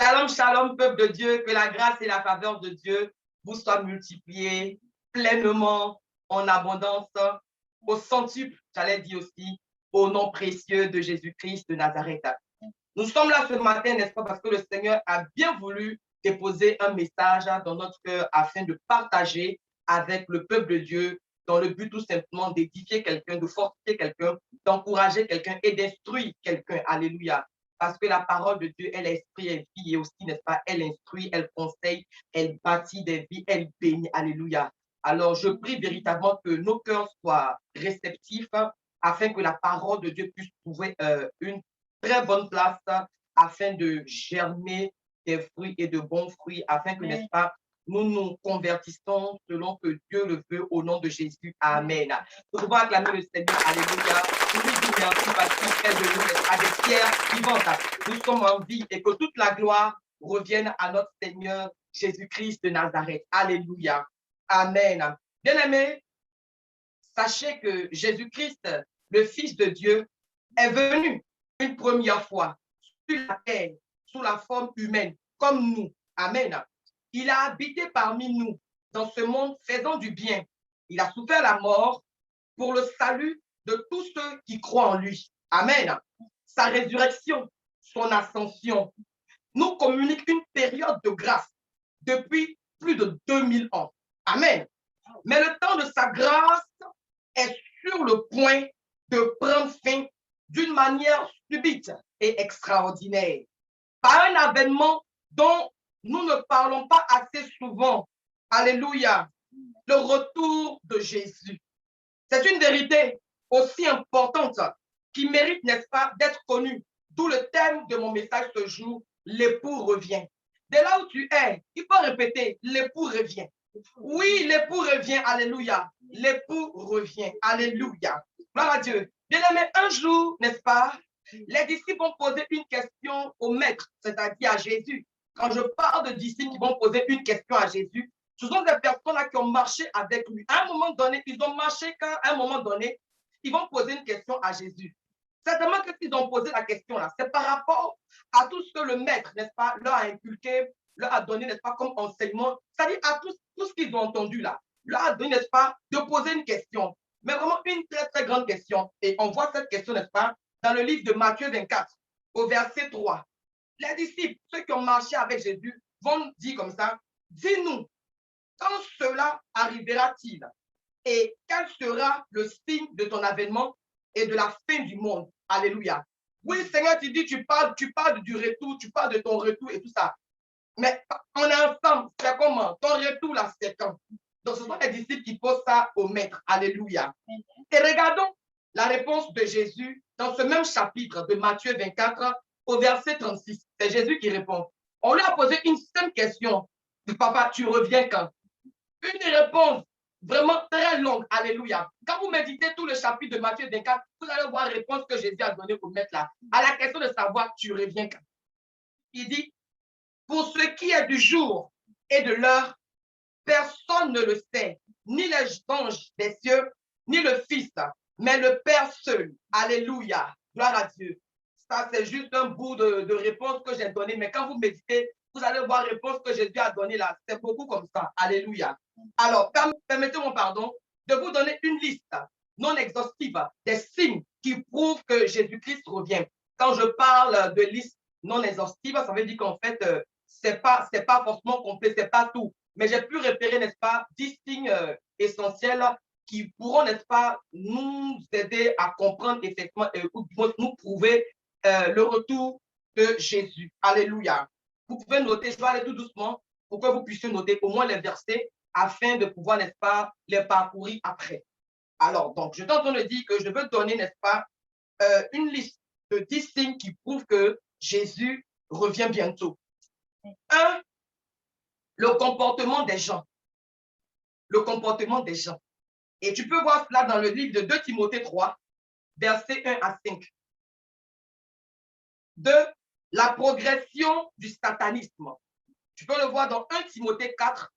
Shalom, shalom, peuple de Dieu, que la grâce et la faveur de Dieu vous soient multipliées pleinement, en abondance, au centuple, j'allais dire aussi, au nom précieux de Jésus-Christ de Nazareth. Nous sommes là ce matin, n'est-ce pas, parce que le Seigneur a bien voulu déposer un message dans notre cœur afin de partager avec le peuple de Dieu dans le but tout simplement d'édifier quelqu'un, de fortifier quelqu'un, d'encourager quelqu'un et d'instruire quelqu'un. Alléluia. Parce que la parole de Dieu, elle est esprit et vie et aussi, n'est-ce pas, elle instruit, elle conseille, elle bâtit des vies, elle bénit. Alléluia. Alors, je prie véritablement que nos cœurs soient réceptifs afin que la parole de Dieu puisse trouver une très bonne place afin de germer des fruits et de bons fruits, afin que, n'est-ce pas, nous nous convertissons selon que Dieu le veut au nom de Jésus. Amen. Nous pouvons acclamer le Seigneur. Alléluia. Nous lui disons merci parce qu'il fait de nous à des pierres vivantes. Nous sommes en vie et que toute la gloire revienne à notre Seigneur Jésus-Christ de Nazareth. Alléluia. Amen. Bien-aimés, sachez que Jésus-Christ, le Fils de Dieu, est venu une première fois sur la terre, sous la forme humaine, comme nous. Amen. Il a habité parmi nous dans ce monde faisant du bien. Il a souffert la mort pour le salut de tous ceux qui croient en lui. Amen. Sa résurrection, son ascension, nous communique une période de grâce depuis plus de 2000 ans. Amen. Mais le temps de sa grâce est sur le point de prendre fin d'une manière subite et extraordinaire, par un avènement dont nous ne parlons pas assez souvent. Alléluia. Le retour de Jésus. C'est une vérité aussi importante qui mérite, n'est-ce pas, d'être connue. D'où le thème de mon message ce jour, l'époux revient. Dès là où tu es, il faut répéter, l'époux revient. Oui, l'époux revient, alléluia. L'époux revient, alléluia. Gloire à Dieu. Bien aimé, un jour, n'est-ce pas, les disciples ont posé une question au maître, c'est-à-dire à Jésus. Quand je parle de disciples qui vont poser une question à Jésus, ce sont des personnes qui ont marché avec lui. À un moment donné, ils ont marché quand, à un moment donné, ils vont poser une question à Jésus. Certainement que s'ils ont posé la question là, c'est par rapport à tout ce que le maître, n'est-ce pas, leur a inculqué, leur a donné, n'est-ce pas, comme enseignement, c'est-à-dire à tout ce qu'ils ont entendu là, leur a donné, n'est-ce pas, de poser une question, mais vraiment une très, très grande question. Et on voit cette question, n'est-ce pas, dans le livre de Matthieu 24, au verset 3. Les disciples, ceux qui ont marché avec Jésus, vont dire comme ça, dis-nous, quand cela arrivera-t-il et quel sera le signe de ton avènement et de la fin du monde? Alléluia. Oui, Seigneur, tu dis, tu parles du retour, tu parles de ton retour et tout ça. Mais on est ensemble, c'est comment? Ton retour là, c'est quand? Donc, ce sont les disciples qui posent ça au maître. Alléluia. Et regardons la réponse de Jésus dans ce même chapitre de Matthieu 24 au verset 36. C'est Jésus qui répond. On lui a posé une simple question. Papa, tu reviens quand? Une réponse vraiment très longue. Alléluia. Quand vous méditez tout le chapitre de Matthieu 24, vous allez voir la réponse que Jésus a donnée au maître là. À la question de savoir, tu reviens quand? Il dit, pour ce qui est du jour et de l'heure, personne ne le sait, ni les anges des cieux, ni le Fils, mais le Père seul. Alléluia. Gloire à Dieu. Ça, c'est juste un bout de réponse que j'ai donné, mais quand vous méditez, vous allez voir la réponse que Jésus a donnée là. C'est beaucoup comme ça. Alléluia. Alors, permettez-moi, pardon, de vous donner une liste non exhaustive des signes qui prouvent que Jésus-Christ revient. Quand je parle de liste non exhaustive, ça veut dire qu'en fait, c'est pas forcément complet, c'est pas tout. Mais j'ai pu repérer, n'est-ce pas, 10 signes essentiels qui pourront, n'est-ce pas, nous aider à comprendre effectivement, ou nous prouver le retour de Jésus. Alléluia. Vous pouvez noter, je vais aller tout doucement pour que vous puissiez noter au moins les versets afin de pouvoir, n'est-ce pas, les parcourir après. Alors, donc, je suis en train de dire que je veux donner, n'est-ce pas, une liste de 10 signes qui prouvent que Jésus revient bientôt. 1, le comportement des gens. Le comportement des gens. Et tu peux voir cela dans le livre de 2 Timothée 3, versets 1 à 5. 2, la progression du satanisme. Tu peux le voir dans 1 Timothée 4,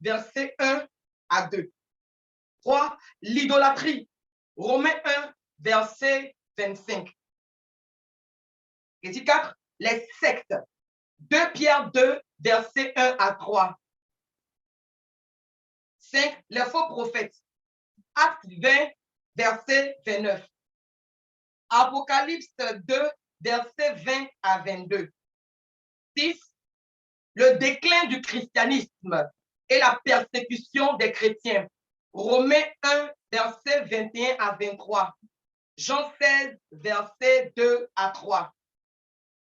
versets 1 à 2. 3, l'idolâtrie. Romains 1, verset 25. Et 4, les sectes. 2 Pierre 2, versets 1 à 3. 5. Les faux prophètes. Acte 20, verset 29. Apocalypse 2, versets 20 à 22. 6. Le déclin du christianisme et la persécution des chrétiens. Romains 1, versets 21 à 23. Jean 16, versets 2 à 3.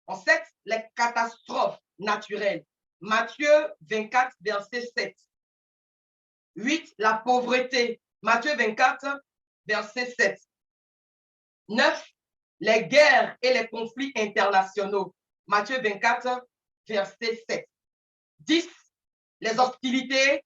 En 7, les catastrophes naturelles. Matthieu 24, verset 7. 8, la pauvreté. Matthieu 24, verset 7. 9, les guerres et les conflits internationaux. Matthieu 24, verset 7. 10, les hostilités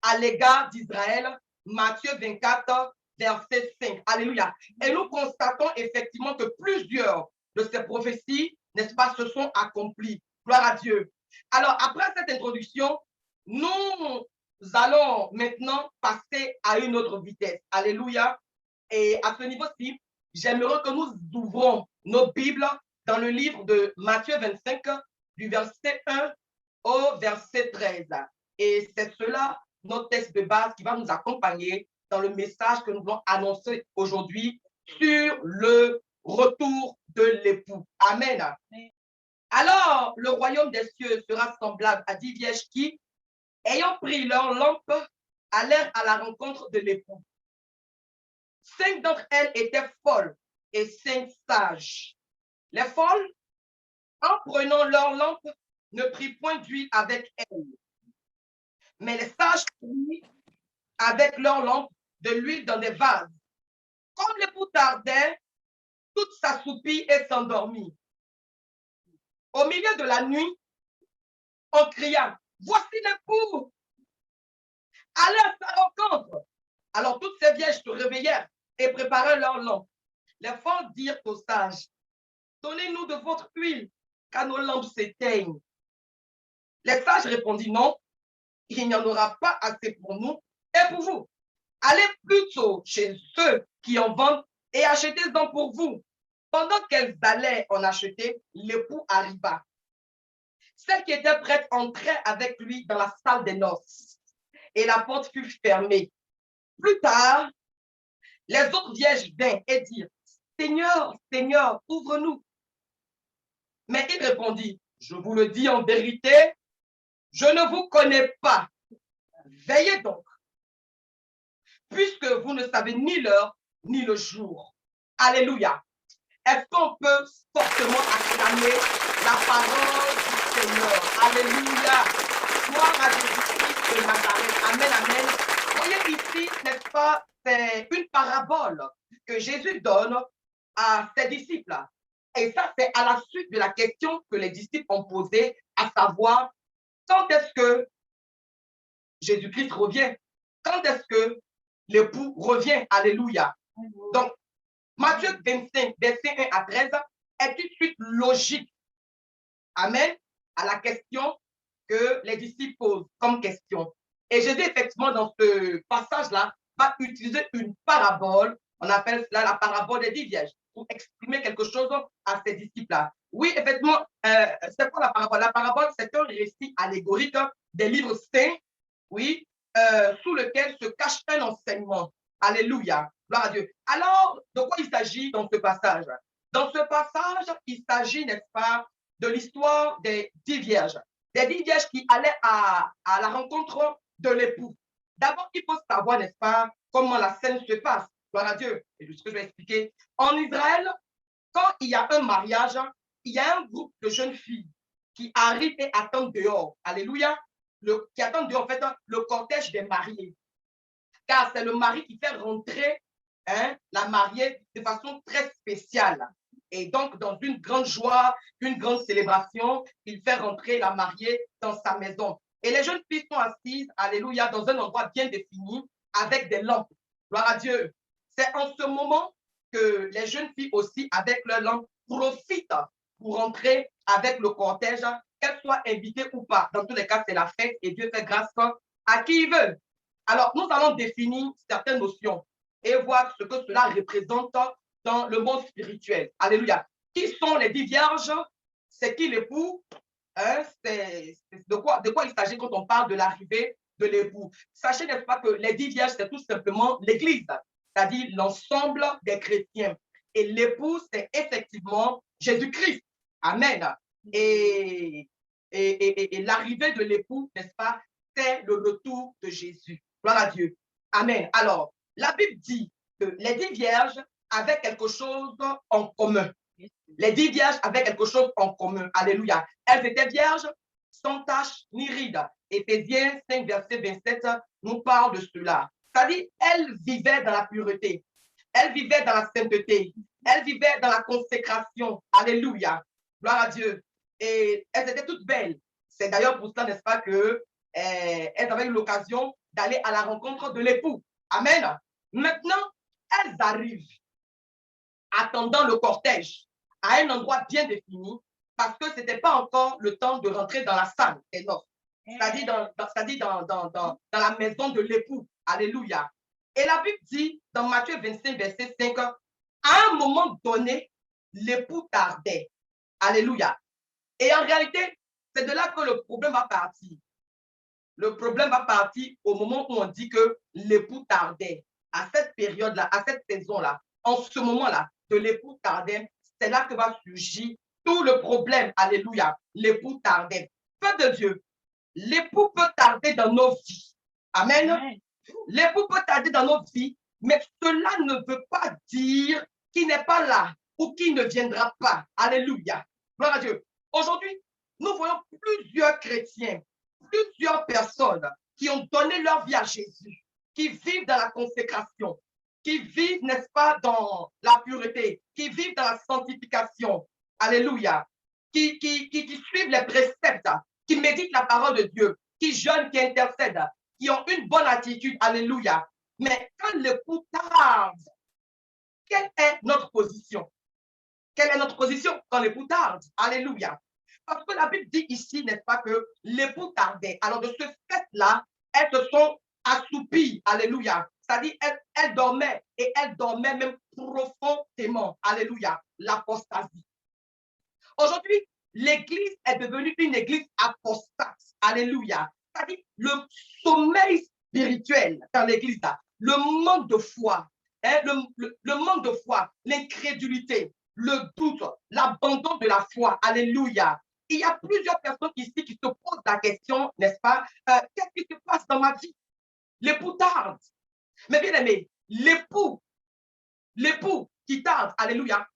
à l'égard d'Israël. Matthieu 24, verset 5. Alléluia. Et nous constatons effectivement que plusieurs de ces prophéties, n'est-ce pas, se sont accomplies. Gloire à Dieu. Alors, après cette introduction, nous allons maintenant passer à une autre vitesse. Alléluia. Et à ce niveau-ci, j'aimerais que nous ouvrons nos Bibles dans le livre de Matthieu 25, du verset 1 au verset 13. Et c'est cela, notre texte de base, qui va nous accompagner dans le message que nous allons annoncer aujourd'hui sur le retour de l'époux. Amen. Alors, le royaume des cieux sera semblable à 10 vierges qui, ayant pris leur lampe, allèrent à la rencontre de l'époux. 5 d'entre elles étaient folles et 5 sages. Les folles, en prenant leur lampe, ne prirent point d'huile avec elles. Mais les sages prirent avec leur lampe de l'huile dans des vases. Comme l'époux tardait, toutes s'assoupit et s'endormit. Au milieu de la nuit, on cria, voici l'époux, allez à sa rencontre. Alors toutes ces vierges se réveillèrent et préparèrent leur lampe. Les folles dirent aux sages, donnez-nous de votre huile, car nos lampes s'éteignent. Les sages répondirent, non, il n'y en aura pas assez pour nous et pour vous. Allez plutôt chez ceux qui en vendent et achetez-en pour vous. Pendant qu'elles allaient en acheter, l'époux arriva. Celle qui était prête entrait avec lui dans la salle des noces et la porte fut fermée. Plus tard, les autres vierges vinrent et dirent, Seigneur, Seigneur, ouvre-nous. Mais il répondit, je vous le dis en vérité, je ne vous connais pas. Veillez donc, puisque vous ne savez ni l'heure ni le jour. Alléluia. Est-ce qu'on peut fortement acclamer la parole du Seigneur? Alléluia. Gloire à Jésus-Christ de Nazareth. Amen, amen. Voyez ici, n'est-ce pas, c'est une parabole que Jésus donne à ses disciples. Et ça, c'est à la suite de la question que les disciples ont posée, à savoir, quand est-ce que Jésus-Christ revient? Quand est-ce que l'époux revient? Alléluia. Donc, Matthieu 25, verset 1 à 13, est tout de suite logique. Amen. À la question que les disciples posent comme question. Et Jésus, effectivement, dans ce passage-là, va utiliser une parabole. On appelle cela la parabole des 10 vierges, pour exprimer quelque chose à ses disciples-là. Oui, effectivement, c'est quoi la parabole? La parabole, c'est un récit allégorique des livres saints, oui, sous lequel se cache un enseignement. Alléluia. Gloire à Dieu. Alors, de quoi il s'agit dans ce passage? Dans ce passage, il s'agit, n'est-ce pas, de l'histoire des 10 vierges. Des 10 vierges qui allaient à la rencontre de l'époux. D'abord, il faut savoir, n'est-ce pas, comment la scène se passe. Gloire à Dieu. Et ce que je vais expliquer. En Israël, quand il y a un mariage, il y a un groupe de jeunes filles qui arrivent et attendent dehors. Alléluia. Qui attendent dehors, en fait, le cortège des mariés. Car c'est le mari qui fait rentrer la mariée de façon très spéciale. Et donc, dans une grande joie, une grande célébration, il fait rentrer la mariée dans sa maison. Et les jeunes filles sont assises, alléluia, dans un endroit bien défini, avec des lampes. Gloire à Dieu. C'est en ce moment que les jeunes filles aussi, avec leurs lampes, profitent pour entrer avec le cortège, qu'elles soient invitées ou pas. Dans tous les cas, c'est la fête et Dieu fait grâce à qui il veut. Alors, nous allons définir certaines notions et voir ce que cela représente dans le monde spirituel. Alléluia. Qui sont les 10 vierges? C'est qui l'époux? hein, de quoi il s'agit quand on parle de l'arrivée de l'époux. Sachez, n'est-ce pas, que les 10 vierges, c'est tout simplement l'Église, c'est-à-dire l'ensemble des chrétiens. Et l'époux, c'est effectivement Jésus-Christ. Amen. Et l'arrivée de l'époux, n'est-ce pas, c'est le retour de Jésus. Gloire à Dieu. Amen. Alors, la Bible dit que les 10 vierges avaient quelque chose en commun. Les 10 vierges avaient quelque chose en commun. Alléluia. Elles étaient vierges, sans tache ni ride. Éphésiens 5, verset 27 nous parle de cela. C'est-à-dire, elles vivaient dans la pureté. Elles vivaient dans la sainteté. Elles vivaient dans la consécration. Alléluia. Gloire à Dieu. Et elles étaient toutes belles. C'est d'ailleurs pour cela, n'est-ce pas, que elles avaient eu l'occasion d'aller à la rencontre de l'époux. Amen. Maintenant, elles arrivent attendant le cortège à un endroit bien défini parce que ce n'était pas encore le temps de rentrer dans la salle des noces, c'est-à-dire dans la maison de l'époux. Alléluia. Et la Bible dit dans Matthieu 25, verset 5, à un moment donné, l'époux tardait. Alléluia. Et en réalité, c'est de là que le problème va partir. Le problème va partir au moment où on dit que l'époux tardait. À cette période-là, à cette saison-là, en ce moment-là, de l'époux tardait, c'est là que va surgir tout le problème. Alléluia. L'époux tardait. Peuple de Dieu, l'époux peut tarder dans nos vies. Amen. Amen. L'époux peut tarder dans nos vies, mais cela ne veut pas dire qu'il n'est pas là ou qu'il ne viendra pas. Alléluia. Gloire à Dieu. Aujourd'hui, nous voyons plusieurs chrétiens, plusieurs personnes qui ont donné leur vie à Jésus, qui vivent dans la consécration, qui vivent, n'est-ce pas, dans la pureté, qui vivent dans la sanctification. Alléluia. Qui suivent les préceptes, qui méditent la parole de Dieu, qui jeûnent, qui intercèdent, qui ont une bonne attitude. Alléluia. Mais quand l'époux tarde, quelle est notre position? Quelle est notre position quand l'époux tarde? Alléluia. Parce que la Bible dit ici, n'est-ce pas, que l'époux tardait. Alors, de ce fait-là, elles se sont assoupies. Alléluia. C'est-à-dire, elles dormaient et elles dormaient même profondément. Alléluia. L'apostasie. Aujourd'hui, l'Église est devenue une Église apostate. Alléluia. C'est-à-dire, le sommeil spirituel dans l'Église, le manque de foi, hein, le manque de foi, l'incrédulité, le doute, l'abandon de la foi. Alléluia. Il y a plusieurs personnes ici qui se posent la question, n'est-ce pas, qu'est-ce qui se passe dans ma vie? L'époux tarde. Mais bien aimé, l'époux qui tarde, alléluia,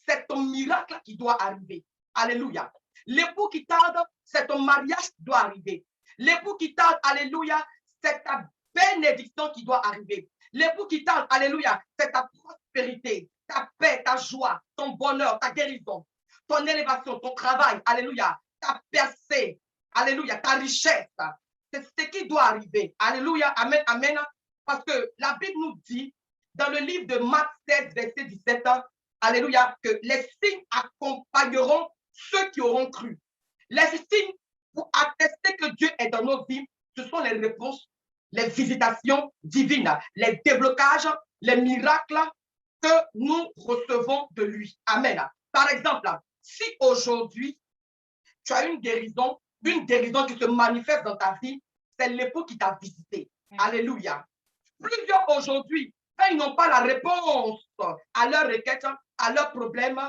c'est ton miracle qui doit arriver. Alléluia. L'époux qui tarde, c'est ton mariage qui doit arriver. L'époux qui tarde, alléluia, c'est ta bénédiction qui doit arriver. L'époux qui tarde, alléluia, c'est ta prospérité, ta paix, ta joie, ton bonheur, ta guérison, ton élévation, ton travail, alléluia, ta percée, alléluia, ta richesse. C'est ce qui doit arriver. Alléluia, amen, amen. Parce que la Bible nous dit, dans le livre de Marc 16, verset 17, alléluia, que les signes accompagneront ceux qui auront cru. Les signes pour attester que Dieu est dans nos vies, ce sont les réponses, les visitations divines, les déblocages, les miracles que nous recevons de lui. Amen. Par exemple, si aujourd'hui, tu as une guérison qui se manifeste dans ta vie, c'est l'époux qui t'a visité. Alléluia. Plusieurs aujourd'hui, quand ils n'ont pas la réponse à leur requête, à leurs problèmes,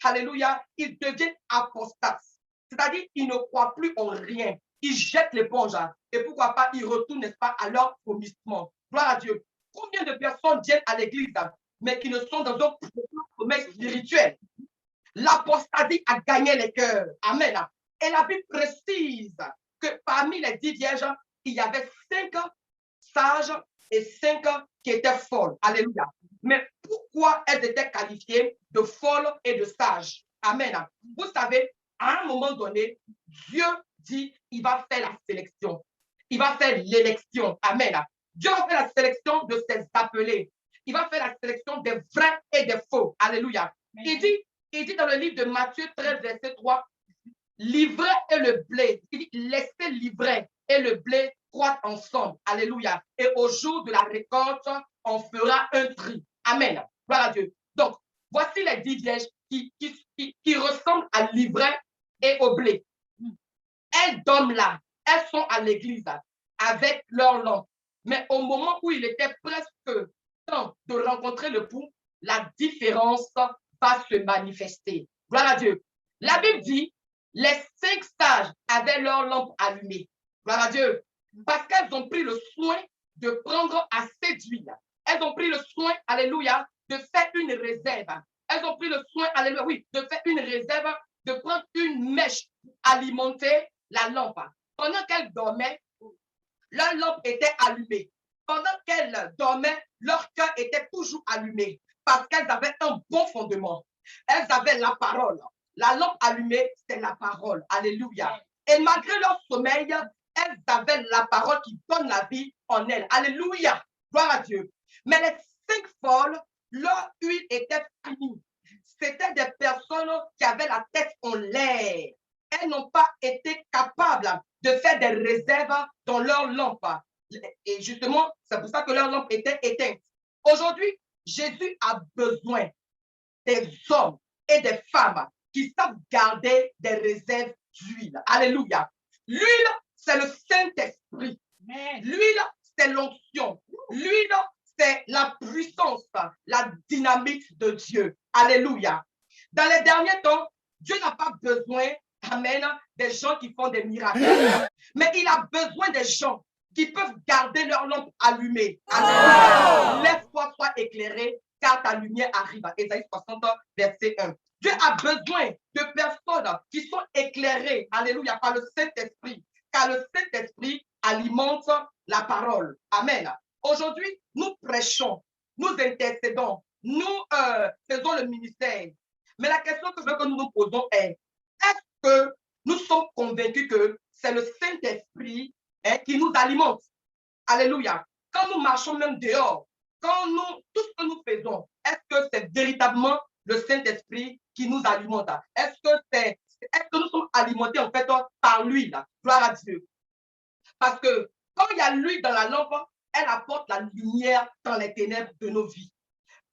alléluia, ils deviennent apostates. C'est-à-dire, ils ne croient plus en rien. Ils jettent l'éponge. Et pourquoi pas, ils retournent, n'est-ce pas, à leur vomissement. Gloire à Dieu. Combien de personnes viennent à l'église, mais qui ne sont dans un sommeil spirituel? L'apostasie a gagné les cœurs. Amen. Et la Bible précise que parmi les 10 vierges, il y avait 5 sages et 5 qui étaient folles. Alléluia. Mais pourquoi elles étaient qualifiées de folles et de sages? Amen. Vous savez, à un moment donné, Dieu dit il va faire la sélection. Il va faire l'élection. Amen. Dieu va faire la sélection de ses appelés. Il va faire la sélection des vrais et des faux. Alléluia. Il dit dans le livre de Matthieu 13, verset 3, l'ivraie et le blé. Il dit laissez l'ivraie et le blé croître ensemble. Alléluia. Et au jour de la récolte, on fera un tri. Amen. Gloire à Dieu. Donc, voici les 10 vierges qui ressemblent à l'ivraie et au blé. elles dorment là. Elles sont à l'église avec leur lampe. Mais au moment où il était presque temps de rencontrer le l'époux, la différence va se manifester. Gloire à Dieu. La Bible dit, les 5 sages avaient leur lampe allumée. Gloire à Dieu. Parce qu'elles ont pris le soin de prendre assez d'huile. Elles ont pris le soin, alléluia, de faire une réserve. Elles ont pris le soin, alléluia, oui, de faire une réserve, de prendre une mèche pour alimenter la lampe. Pendant qu'elles dormaient, leur lampe était allumée. Pendant qu'elles dormaient, leur cœur était toujours allumé parce qu'elles avaient un bon fondement. Elles avaient la parole. La lampe allumée, c'est la parole. Alléluia. Et malgré leur sommeil, elles avaient la parole qui donne la vie en elles. Alléluia. Gloire à Dieu. Mais les 5 folles, leur huile était finie. C'était des personnes qui avaient la tête en l'air. Elles n'ont pas été capables de faire des réserves dans leur lampe. Et justement, c'est pour ça que leur lampe était éteinte. Aujourd'hui, Jésus a besoin des hommes et des femmes qui savent garder des réserves d'huile. Alléluia. L'huile, c'est le Saint-Esprit. L'huile, c'est l'onction. L'huile, c'est la puissance, la dynamique de Dieu. Alléluia. Dans les derniers temps, Dieu n'a pas besoin, amen, des gens qui font des miracles. Mais il a besoin des gens qui peuvent garder leur lampe allumée. Alléluia. Laisse-toi soit éclairé, car ta lumière arrive. Ésaïe 60, verset 1. Dieu a besoin de personnes qui sont éclairées, alléluia, par le Saint-Esprit, car le Saint-Esprit alimente la parole. Amen. Aujourd'hui, nous prêchons, nous intercédons, nous faisons le ministère. Mais la question que je veux que nous nous posons est-ce que nous sommes convaincus que c'est le Saint-Esprit qui nous alimente? Alléluia. Quand nous marchons même dehors, tout ce que nous faisons, est-ce que c'est véritablement le Saint-Esprit qui nous alimente? Est-ce que nous sommes alimentés en fait par l'huile? Gloire à Dieu. Parce que quand il y a l'huile dans la lampe, elle apporte la lumière dans les ténèbres de nos vies.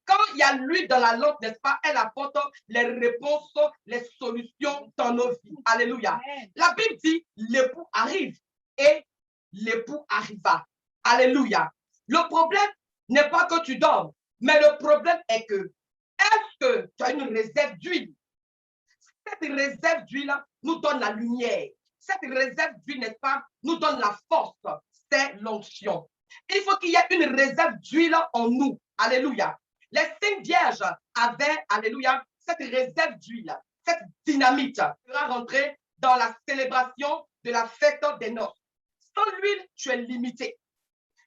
Quand il y a l'huile dans la lampe, n'est-ce pas, elle apporte les réponses, les solutions dans nos vies. Alléluia. La Bible dit, l'époux arrive et l'époux arriva. Alléluia. Le problème n'est pas que tu dormes, mais le problème est que, est-ce que tu as une réserve d'huile? Cette réserve d'huile nous donne la lumière. Cette réserve d'huile, n'est-ce pas, nous donne la force. C'est l'onction. Il faut qu'il y ait une réserve d'huile en nous. Alléluia. Les 5 vierges avaient, alléluia, cette réserve d'huile, cette dynamite qui va rentrer dans la célébration de la fête des noces. Sans l'huile, tu es limité.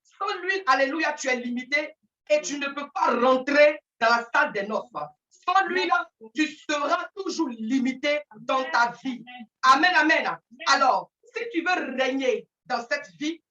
Sans l'huile, alléluia, tu es limité et tu ne peux pas rentrer dans la salle des noces. Sans l'huile, tu seras toujours limité dans ta vie. Amen, amen. Alors, si tu veux régner dans cette vie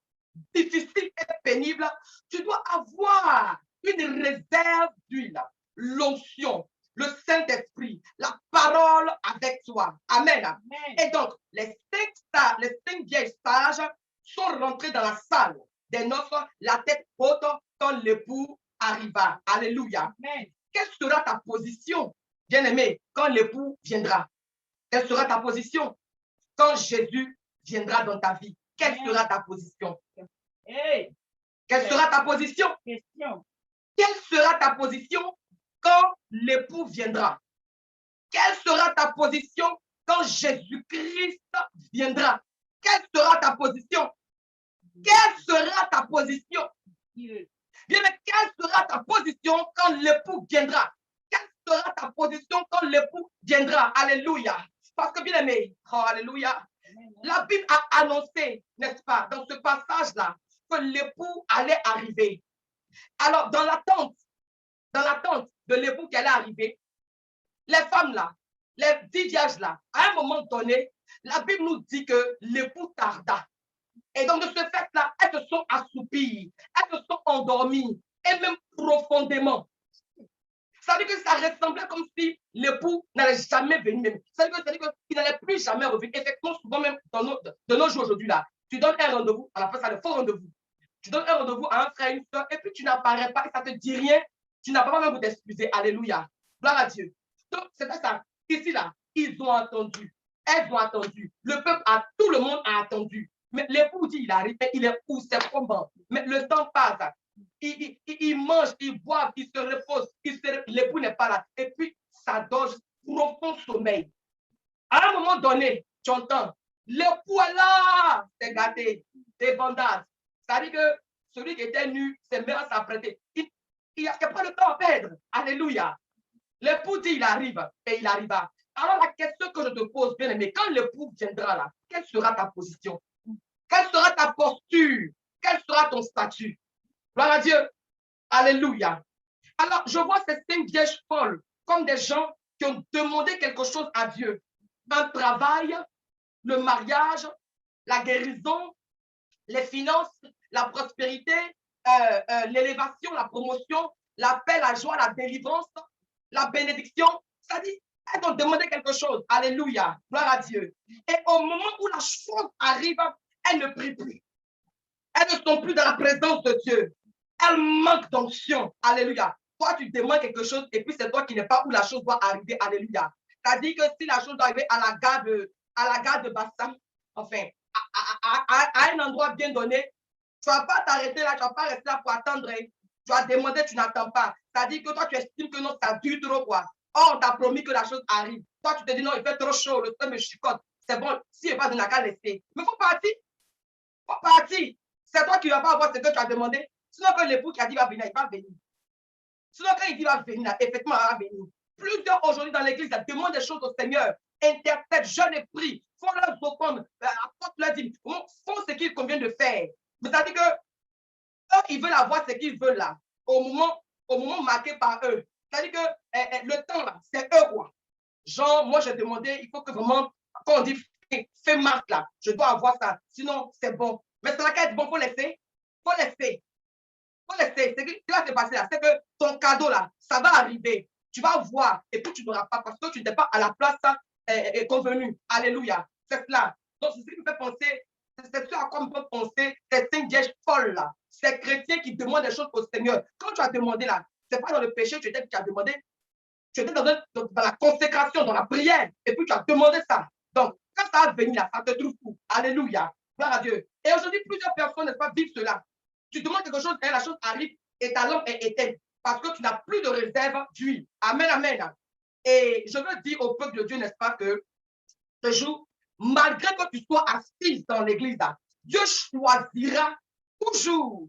difficile et pénible, tu dois avoir une réserve d'huile, l'onction, le Saint-Esprit, la parole avec toi. Amen. Amen. Et donc, les 5 vieilles sages sont rentrés dans la salle des noces, la tête haute, quand l'époux arriva. Alléluia. Amen. Quelle sera ta position, bien-aimé, quand l'époux viendra? Quelle sera ta position quand Jésus viendra dans ta vie? Quelle sera ta position? Quelle sera ta position? Quelle sera ta position quand l'époux viendra? Quelle sera ta position quand Jésus-Christ viendra? Quelle sera ta position? Quelle sera ta position? Bien, mais quelle sera ta position quand l'époux viendra? Quelle sera ta position quand l'époux viendra? Alléluia. Parce que, bien aimé, oh, alléluia, la Bible a annoncé, n'est-ce pas, dans ce passage-là, que l'époux allait arriver. Alors, dans l'attente de l'époux qui allait arriver, les femmes là, les 10 vierges là, à un moment donné, la Bible nous dit que l'époux tarda. Et donc, de ce fait-là, elles se sont assoupies, elles se sont endormies, et même profondément. Ça veut dire que ça ressemblait comme si l'époux n'allait jamais venir. Ça veut dire qu'il n'allait plus jamais revenir. Effectivement, souvent même de nos jours aujourd'hui là, tu donnes un rendez-vous, on appelle ça le faux rendez-vous. Tu donnes un rendez-vous à un frère, une soeur, et puis tu n'apparais pas, et ça ne te dit rien, tu n'as pas même vous t'excuser. Alléluia. Gloire à Dieu. Donc, c'est ça. Ici là, ils ont attendu. Elles ont attendu. Le peuple, tout le monde a attendu. Mais l'époux dit, il arrive, mais il est où? C'est comment? Mais le temps passe. Ils mangent, ils boivent, ils se reposent. L'époux n'est pas là. Et puis, ça dort, profond sommeil. À un moment donné, tu entends, l'époux est là, c'est gâté, des bandades. C'est-à-dire que celui qui était nu s'est mis à s'apprêter. Il n'y a pas le temps à perdre. Alléluia. L'époux dit, il arrive, et il arriva. Alors, la question que je te pose, bien aimé, quand l'époux viendra là, quelle sera ta position? Quelle sera ta posture? Quel sera ton statut? Gloire à Dieu. Alléluia. Alors, je vois ces 5 vierges folles comme des gens qui ont demandé quelque chose à Dieu. Un travail, le mariage, la guérison, les finances, la prospérité, l'élévation, la promotion, la paix, la joie, la délivrance, la bénédiction. Ça dit, elles ont demandé quelque chose. Alléluia. Gloire à Dieu. Et au moment où la chose arrive, elles ne prient plus. Elles ne sont plus dans la présence de Dieu. Elles manquent d'onction. Alléluia. Toi, tu demandes quelque chose et puis c'est toi qui n'es pas où la chose doit arriver. Alléluia. C'est-à-dire que si la chose doit arriver à la gare de Bassam, enfin, à un endroit bien donné, tu ne vas pas t'arrêter là, tu ne vas pas rester là pour attendre. Tu vas demander, tu n'attends pas. C'est-à-dire que toi, tu estimes que non, ça dure trop, quoi. Or, on t'a promis que la chose arrive. Toi, tu te dis non, il fait trop chaud, le temps me chicote. C'est bon, si il n'est pas de la qu'à laisser. Mais il faut partir. Il faut partir. C'est toi qui ne vas pas avoir ce que tu as demandé. Sinon, que l'époux qui a dit va venir, il va venir. Sinon, quand il dit va venir, effectivement, il va venir. Plusieurs aujourd'hui dans l'église demandent des choses au Seigneur, interprètent, jeûnent et prient, font leurs offrandes, apportent leurs dîmes, font ce qu'il convient de faire. Mais ça dit que eux, ils veulent avoir ce qu'ils veulent là, au moment marqué par eux. C'est-à-dire que le temps là, c'est eux quoi. Genre, moi, j'ai demandé, il faut que vraiment, quand on dit fais marque là, je dois avoir ça, sinon c'est bon. Mais c'est la carte, bon, il faut laisser. Il faut laisser. Faut laisser. Ce qui va se passer là, c'est que ton cadeau là, ça va arriver. Tu vas voir et puis tu n'auras pas parce que tu n'es pas à la place convenue. Alléluia. C'est cela. Donc, c'est ce qui me fait penser, c'est ce à quoi me fait penser ces 5 vierges folles là. Ces chrétiens qui demandent des choses au Seigneur. Quand tu as demandé là, c'est pas dans le péché que tu as demandé. Tu étais dans la consécration, dans la prière, et puis tu as demandé ça. Donc, quand ça va venir là, ça te trouve où? Alléluia. Gloire à Dieu. Et aujourd'hui, plusieurs personnes, n'est-ce pas, vivent cela. Tu demandes quelque chose et la chose arrive et ta lampe est éteinte parce que tu n'as plus de réserve d'huile. Amen, amen. Et je veux dire au peuple de Dieu, n'est-ce pas, que ce jour, malgré que tu sois assise dans l'église, Dieu choisira toujours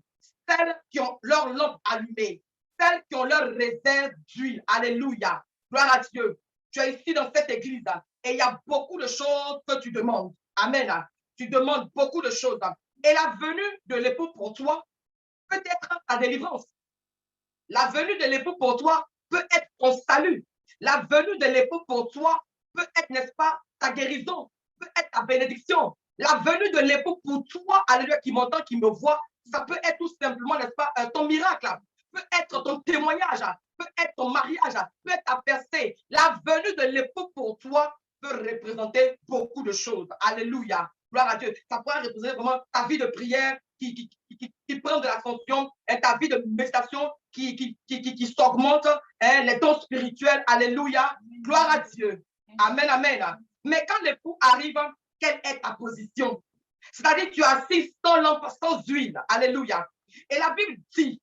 celles qui ont leur lampe allumée, celles qui ont leur réserve d'huile. Alléluia. Gloire à Dieu. Tu es ici dans cette église et il y a beaucoup de choses que tu demandes. Amen. Tu demandes beaucoup de choses. Et la venue de l'époux pour toi peut être ta délivrance. La venue de l'époux pour toi peut être ton salut. La venue de l'époux pour toi peut être, n'est-ce pas, ta guérison, peut être ta bénédiction. La venue de l'époux pour toi, alléluia, qui m'entend, qui me voit, ça peut être tout simplement, n'est-ce pas, ton miracle, peut être ton témoignage, peut être ton mariage, peut être ta percée. La venue de l'époux pour toi peut représenter beaucoup de choses. Alléluia. Gloire à Dieu. Ça pourrait représenter vraiment ta vie de prière qui prend de l'ascension, ta vie de méditation qui s'augmente, les dons spirituels. Alléluia. Gloire à Dieu. Amen, amen. Mais quand l'époux arrive, quelle est ta position? C'est-à-dire tu assises sans lampe, sans huile. Alléluia. Et la Bible dit,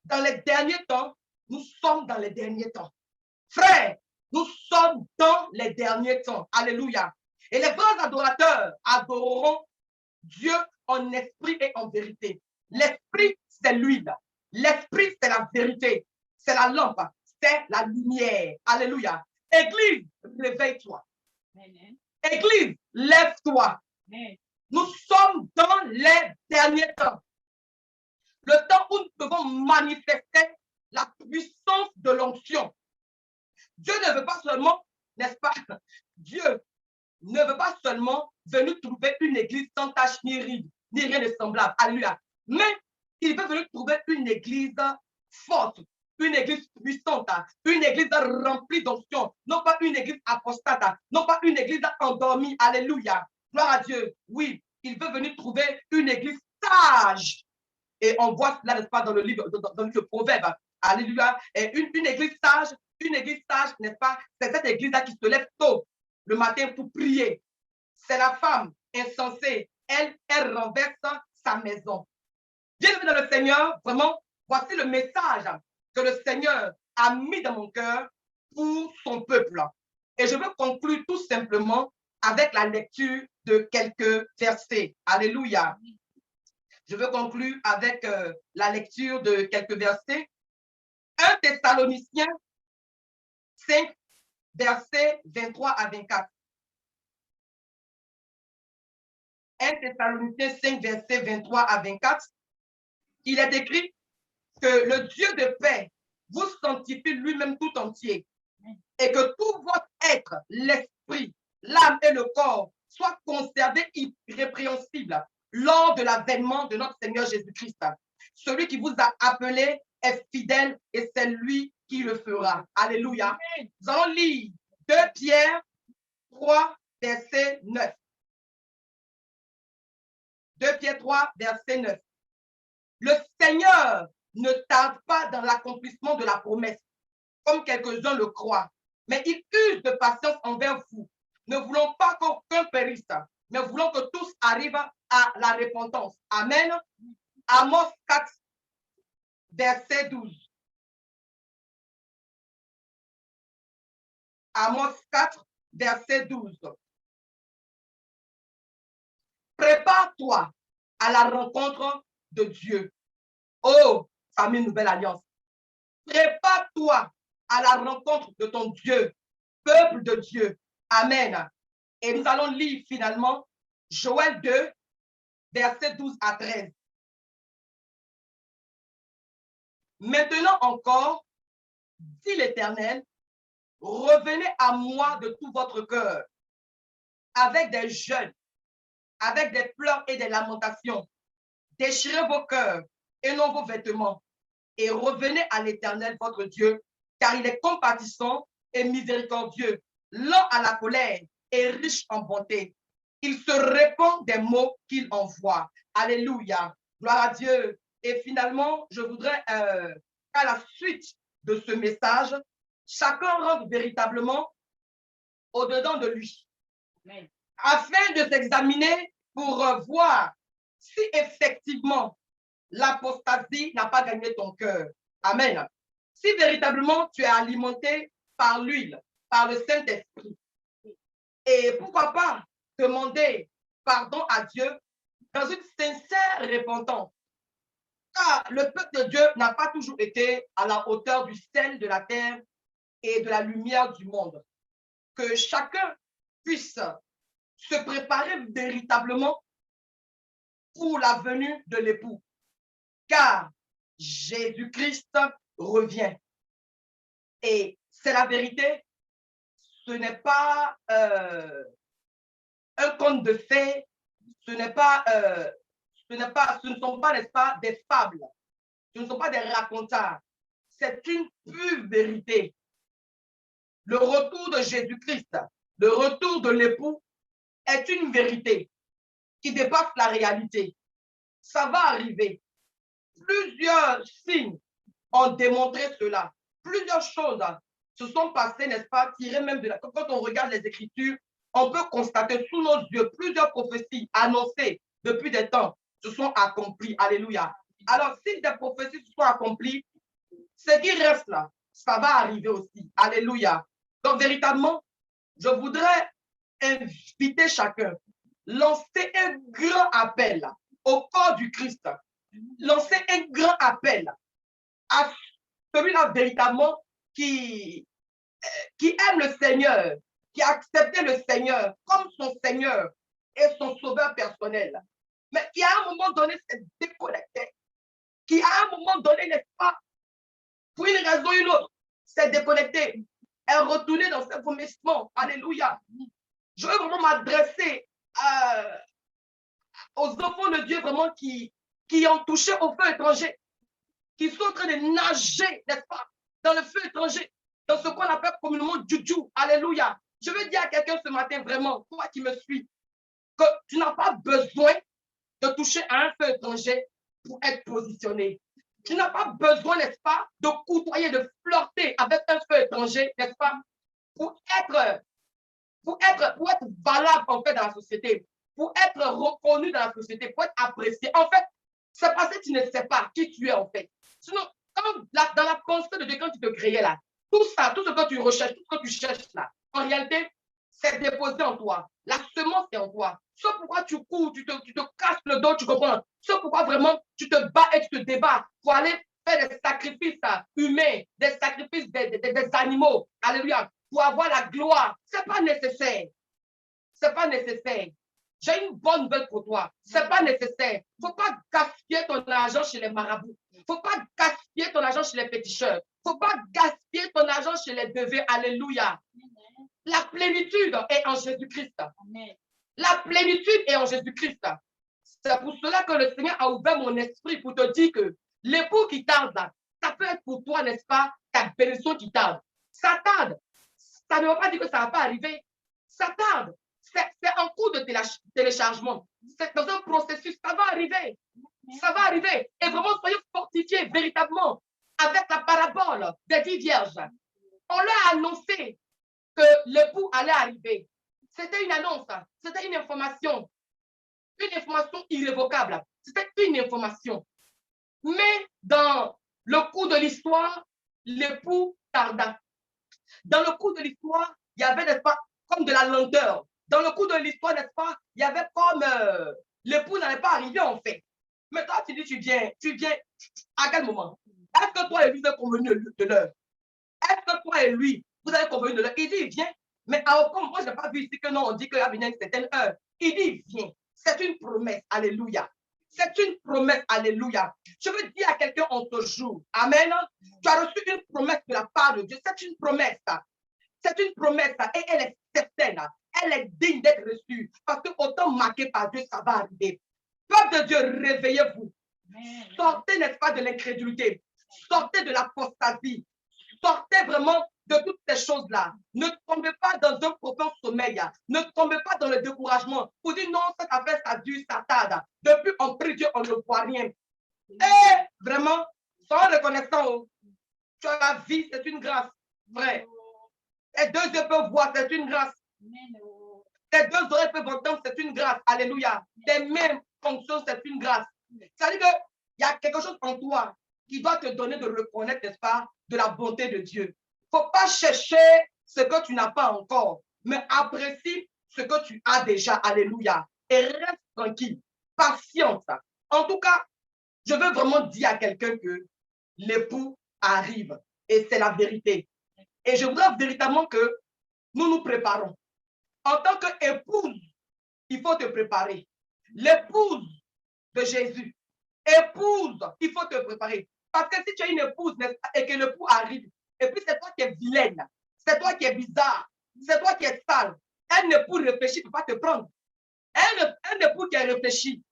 dans les derniers temps, nous sommes dans les derniers temps. Frères, nous sommes dans les derniers temps. Alléluia. Et les vrais adorateurs adoreront Dieu en esprit et en vérité. L'esprit, c'est l'huile. L'esprit, c'est la vérité. C'est la lampe. C'est la lumière. Alléluia. Église, réveille-toi. Église, lève-toi. Nous sommes dans les derniers temps. Le temps où nous devons manifester la puissance de l'onction. Dieu ne veut pas seulement, n'est-ce pas, Dieu ne veut pas seulement venir trouver une église sans tache ni ride, ni rien de semblable. Alléluia. Mais il veut venir trouver une église forte, une église puissante, une église remplie d'onction, non pas une église apostate, non pas une église endormie. Alléluia. Gloire à Dieu. Oui, il veut venir trouver une église sage. Et on voit cela, n'est-ce pas, dans le livre, dans le Proverbe. Alléluia. Et une église sage, n'est-ce pas, c'est cette église-là qui se lève tôt le matin pour prier. c'est la femme insensée. Elle renverse sa maison. Bien-aimé dans le Seigneur, vraiment, voici le message que le Seigneur a mis dans mon cœur pour son peuple. Et je veux conclure tout simplement avec la lecture de quelques versets. Alléluia. Je veux conclure avec la lecture de quelques versets. 1 Thessaloniciens 5, versets 23 à 24. 1 Thessaloniciens 5, versets 23 à 24. Il est écrit que le Dieu de paix vous sanctifie lui-même tout entier et que tout votre être, l'esprit, l'âme et le corps soient conservés irrépréhensibles lors de l'avènement de notre Seigneur Jésus-Christ. Celui qui vous a appelé est fidèle et c'est lui qui le fera. Alléluia. Nous allons lire 2 Pierre 3, verset 9. 2 Pierre 3, verset 9. Le Seigneur ne tarde pas dans l'accomplissement de la promesse, comme quelques-uns le croient, mais il use de patience envers vous, ne voulons pas qu'aucun périsse, mais voulons que tous arrivent à la repentance. Amen. Amos 4, verset 12. Amos 4, verset 12. Prépare-toi à la rencontre de Dieu. Oh, famille Nouvelle Alliance. Prépare-toi à la rencontre de ton Dieu, peuple de Dieu. Amen. Et nous allons lire finalement Joël 2, versets 12 à 13. Maintenant encore, dit l'Éternel, revenez à moi de tout votre cœur, avec des jeûnes, avec des pleurs et des lamentations. Déchirez vos cœurs et non vos vêtements, et revenez à l'Éternel votre Dieu, car il est compatissant et miséricordieux, lent à la colère et riche en bonté. Il se répand des mots qu'il envoie. Alléluia. Gloire à Dieu. Et finalement, je voudrais qu'à la suite de ce message, chacun rentre véritablement au-dedans de lui, afin de s'examiner pour voir si effectivement l'apostasie n'a pas gagné ton cœur. Amen. Si véritablement tu es alimenté par l'huile, par le Saint-Esprit, et pourquoi pas demander pardon à Dieu dans une sincère repentance. Car le peuple de Dieu n'a pas toujours été à la hauteur du sel de la terre et de la lumière du monde. Que chacun puisse se préparer véritablement pour la venue de l'époux. Car Jésus-Christ revient. Et c'est la vérité, ce n'est pas un conte de fées, ce ne sont pas, n'est-ce pas, des fables, ce ne sont pas des racontars, c'est une pure vérité. Le retour de Jésus-Christ, le retour de l'époux est une vérité qui dépasse la réalité. Ça va arriver. Plusieurs signes ont démontré cela. Plusieurs choses se sont passées, n'est-ce pas, tirées même de la... Quand on regarde les Écritures, on peut constater sous nos yeux plusieurs prophéties annoncées depuis des temps se sont accomplies. Alléluia. Alors, si des prophéties se sont accomplies, ce qui reste là, ça va arriver aussi. Alléluia. Donc, véritablement, je voudrais inviter chacun, lancer un grand appel au corps du Christ, lancer un grand appel à celui-là véritablement qui aime le Seigneur, qui a accepté le Seigneur comme son Seigneur et son sauveur personnel, mais qui à un moment donné s'est déconnecté, qui à un moment donné, n'est-ce pas, pour une raison ou une autre, s'est déconnecté, est retourné dans ses vomissements. Alléluia. Je veux vraiment m'adresser aux enfants de Dieu vraiment qui ont touché au feu étranger, qui sont en train de nager, n'est-ce pas, dans le feu étranger, dans ce qu'on appelle communément juju. Alléluia. Je veux dire à quelqu'un ce matin, vraiment, toi qui me suis, que tu n'as pas besoin de toucher à un feu étranger pour être positionné. Tu n'as pas besoin, n'est-ce pas, de côtoyer, de flirter avec un feu étranger, n'est-ce pas, pour pour être valable en fait dans la société, pour être reconnu dans la société, pour être apprécié. En fait, c'est parce que tu ne sais pas qui tu es en fait. Sinon, dans la pensée de Dieu, quand tu te créais là, tout ça, tout ce que tu recherches, tout ce que tu cherches là, en réalité, c'est déposé en toi. La semence est en toi. C'est pourquoi tu cours, tu te casses le dos, tu comprends. C'est pourquoi vraiment tu te bats et tu te débats pour aller faire des sacrifices humains, des sacrifices des animaux. Alléluia. Pour avoir la gloire. Ce n'est pas nécessaire. Ce n'est pas nécessaire. J'ai une bonne nouvelle pour toi. Ce n'est pas nécessaire. Il ne faut pas gaspiller ton argent chez les marabouts. Il ne faut pas gaspiller ton argent chez les péticheurs. Il ne faut pas gaspiller ton argent chez les devins. Alléluia. La plénitude est en Jésus-Christ. La plénitude est en Jésus-Christ. C'est pour cela que le Seigneur a ouvert mon esprit pour te dire que l'époux qui tarde, ça peut être pour toi, n'est-ce pas, ta bénédiction qui tarde. Ça tarde. Ça ne veut pas dire que ça ne va pas arriver. Ça tarde. C'est en cours de téléchargement. C'est dans un processus. Ça va arriver. Ça va arriver. Et vraiment, soyez fortifiés véritablement avec la parabole des 10 vierges. On leur a annoncé que l'époux allait arriver. C'était une annonce. C'était une information irrévocable. C'était une information. Mais dans le cours de l'histoire, l'époux tarda. Dans le cours de l'histoire, il y avait, n'est-ce pas, comme de la lenteur. Dans le cours de l'histoire, n'est-ce pas, il y avait comme l'époux n'allait pas arriver en fait. Mais toi, tu dis, tu viens à quel moment? Est-ce que toi et lui, vous avez convenu de l'heure? Est-ce que toi et lui, vous avez convenu de l'heure? Il dit, il vient. Mais à aucun moment, je n'ai pas vu ici que non, on dit qu'il va venir à une certaine heure. Il dit, il vient. C'est une promesse. Alléluia. C'est une promesse. Alléluia. Je veux dire à quelqu'un en ce jour. Amen. Tu as reçu une promesse de la part de Dieu. C'est une promesse. C'est une promesse et elle est certaine. Elle est digne d'être reçue. Parce que autant marqué par Dieu, ça va arriver. Peuple de Dieu, réveillez-vous. Sortez, n'est-ce pas, de l'incrédulité. Sortez de l'apostasie. Sortez vraiment de toutes ces choses-là. Ne tombez pas dans un profond sommeil. Ne tombez pas dans le découragement. Vous dites non, cette affaire, ça dure, ça tarde. Depuis on prie Dieu, on ne voit rien. Et vraiment, soyez reconnaissant. Tu as la vie, c'est une grâce. Vrai. Tes deux yeux peuvent voir, c'est une grâce. Tes deux oreilles peuvent entendre, c'est une grâce. Alléluia. Tes mains fonctionnent, c'est une grâce. C'est-à-dire qu'il y a quelque chose en toi qui doit te donner de reconnaître, n'est-ce pas, de la bonté de Dieu. Il ne faut pas chercher ce que tu n'as pas encore, mais apprécie ce que tu as déjà. Alléluia. Et reste tranquille. Patience. En tout cas, je veux vraiment dire à quelqu'un que l'époux arrive. Et c'est la vérité. Et je voudrais véritablement que nous nous préparons. En tant qu'épouse, il faut te préparer. L'épouse de Jésus. Épouse, il faut te préparer. Parce que si tu as une épouse et que l'époux arrive, et puis c'est toi qui es vilaine, c'est toi qui es bizarre, c'est toi qui es sale, un époux réfléchi ne peut pas te prendre. Un époux qui est réfléchi,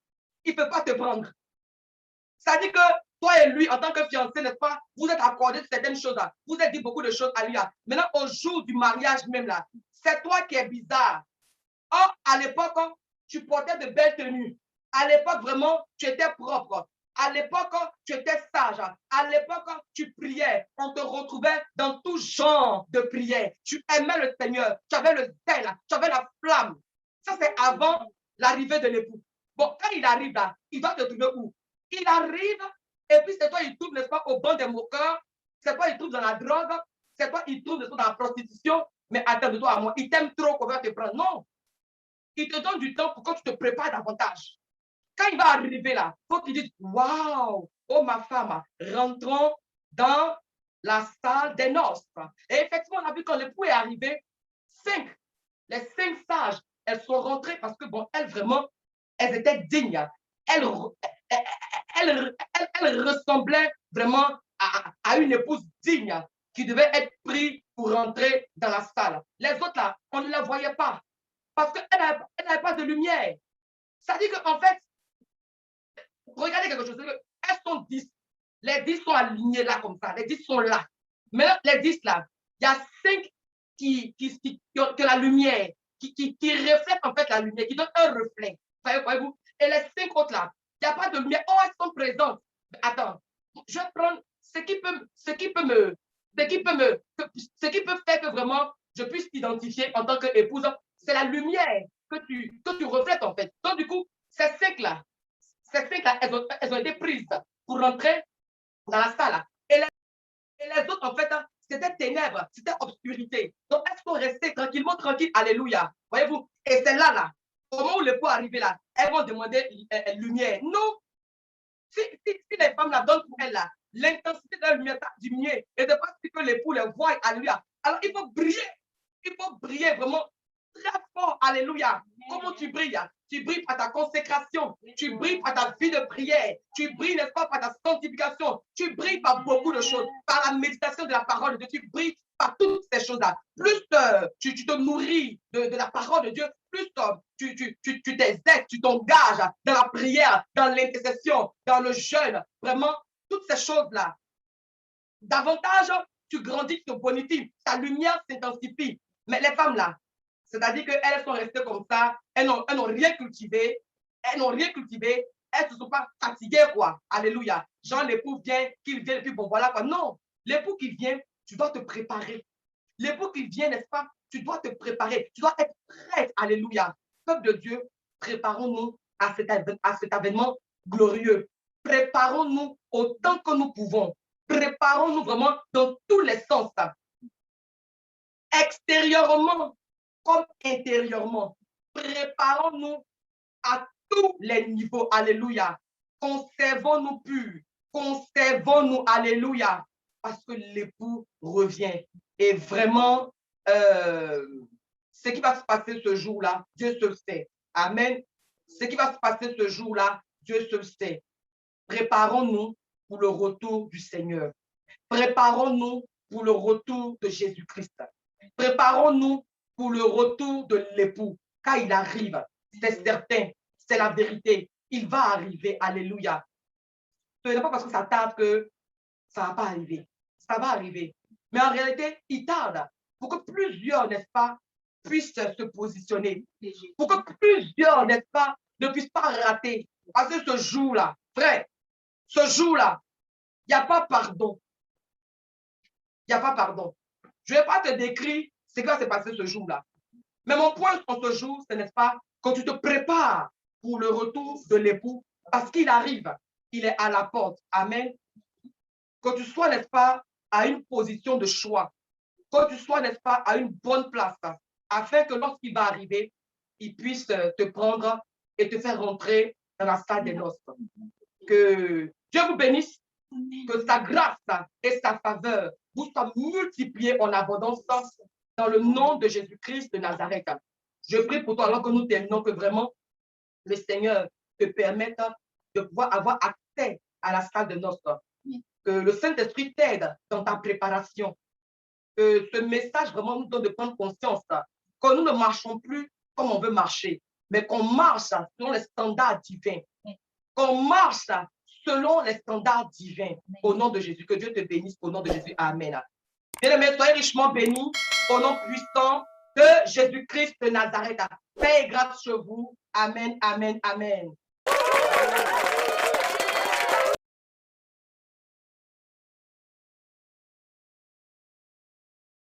il ne peut pas te prendre. Ça dit que toi et lui, en tant que fiancé, n'est-ce pas, vous êtes accordé certaines choses là. Vous avez dit beaucoup de choses à lui là. Maintenant, au jour du mariage même là, c'est toi qui es bizarre. Or, à l'époque, tu portais de belles tenues. À l'époque, vraiment, tu étais propre. À l'époque, tu étais sage. À l'époque, tu priais. On te retrouvait dans tout genre de prières. Tu aimais le Seigneur. Tu avais le zèle. Tu avais la flamme. Ça, c'est avant l'arrivée de l'époux. Bon, quand il arrive là, il doit te trouver où? Il arrive et puis c'est toi, il trouve, n'est-ce pas, au banc des moqueurs. C'est toi, il trouve dans la drogue. C'est toi, il trouve, n'est-ce pas, dans la prostitution. Mais attends de toi à moi. Il t'aime trop qu'on va te prendre. Non. Il te donne du temps pour que tu te prépares davantage. Quand il va arriver là, il faut qu'il dise, waouh, oh ma femme, rentrons dans la salle des noces. Et effectivement, on a vu quand l'époux est arrivé, les 5 sages, elles sont rentrées parce que, bon, elles vraiment, elles étaient dignes. Elles ressemblaient vraiment à une épouse digne qui devait être prise pour rentrer dans la salle. Les autres là, on ne la voyait pas parce qu'elle n'avait pas de lumière. Ça dit qu'en fait, regardez quelque chose, elles sont 10. Les 10 sont alignés là comme ça, les 10 sont là. Mais les 10 là, il y a 5 qui ont la lumière, qui reflètent en fait la lumière, qui donnent un reflet. Voyez-vous? Et les 5 autres là, il n'y a pas de lumière. Oh, elles sont présentes. Mais attends, je vais prendre ce qui peut faire que vraiment je puisse t'identifier en tant qu'épouse. c'est la lumière que tu reflètes en fait. Donc du coup, ces cinq-là, elles ont été prises pour rentrer dans la salle. Et les autres, en fait, c'était ténèbres, c'était obscurité. Donc, elles sont restées tranquillement, tranquilles, alléluia. Voyez-vous? Et c'est là, au moment où les pots arrivent là, elles vont demander lumière. Non, si les femmes la donnent pour elles là, l'intensité de la lumière a diminué. Et c'est parce que l'époux les voit, alléluia. Alors, il faut briller vraiment très fort, alléluia. Comment tu brilles? Tu brilles par ta consécration, tu brilles par ta vie de prière, tu brilles, n'est-ce pas, par ta sanctification, tu brilles par beaucoup de choses, par la méditation de la parole de Dieu, tu brilles par toutes ces choses-là. Plus tu te nourris de la parole de Dieu, plus tu t'exerces, tu t'engages dans la prière, dans l'intercession, dans le jeûne, vraiment, toutes ces choses-là. Davantage, tu grandis, tu te bonifies, ta lumière s'intensifie. Mais les femmes là, c'est-à-dire qu'elles sont restées comme ça, elles n'ont rien cultivé, elles ne se sont pas fatiguées, quoi. Alléluia. Genre, l'époux vient, qu'il vient, et puis bon, voilà, quoi. Non, l'époux qui vient, tu dois te préparer. L'époux qui vient, n'est-ce pas, tu dois te préparer, tu dois être prête. Alléluia. Peuple de Dieu, préparons-nous à cet avènement glorieux. Préparons-nous autant que nous pouvons. Préparons-nous vraiment dans tous les sens. Extérieurement comme intérieurement. Préparons-nous à tous les niveaux. Alléluia. Conservons-nous purs. Conservons-nous. Alléluia. Parce que l'époux revient. Et vraiment, ce qui va se passer ce jour-là, Dieu se le sait. Amen. Ce qui va se passer ce jour-là, Dieu se le sait. Préparons-nous pour le retour du Seigneur. Préparons-nous pour le retour de Jésus-Christ. Préparons-nous pour le retour de l'époux. Quand il arrive, c'est certain, c'est la vérité. Il va arriver. Alléluia. Ce n'est pas parce que ça tarde que ça ne va pas arriver. Ça va arriver. Mais en réalité, il tarde pour que plusieurs, n'est-ce pas, puissent se positionner. Pour que plusieurs, n'est-ce pas, ne puissent pas rater. Parce que ce jour-là, frère, ce jour-là, il n'y a pas pardon. Il n'y a pas pardon. Je ne vais pas te décrire ce qui va se passer ce jour-là. Mais mon point sur ce jour, ce n'est pas que tu te prépares pour le retour de l'époux parce qu'il arrive, il est à la porte. Amen. Que tu sois, n'est-ce pas, à une position de choix. Que tu sois, n'est-ce pas, à une bonne place afin que lorsqu'il va arriver, il puisse te prendre et te faire rentrer dans la salle des noces. Que Dieu vous bénisse, que sa grâce et sa faveur vous soient multipliées en abondance dans le nom de Jésus-Christ de Nazareth. Je prie pour toi alors que nous terminons que vraiment le Seigneur te permette de pouvoir avoir accès à la salle de noces. Que le Saint-Esprit t'aide dans ta préparation. Que ce message vraiment nous donne de prendre conscience que nous ne marchons plus comme on veut marcher, mais qu'on marche selon les standards divins. Qu'on marche selon les standards divins. Au nom de Jésus, que Dieu te bénisse. Au nom de Jésus, amen. Bien-aimés, soyez richement bénis au nom puissant de Jésus-Christ de Nazareth. Paix et grâce sur vous. Amen, amen, amen.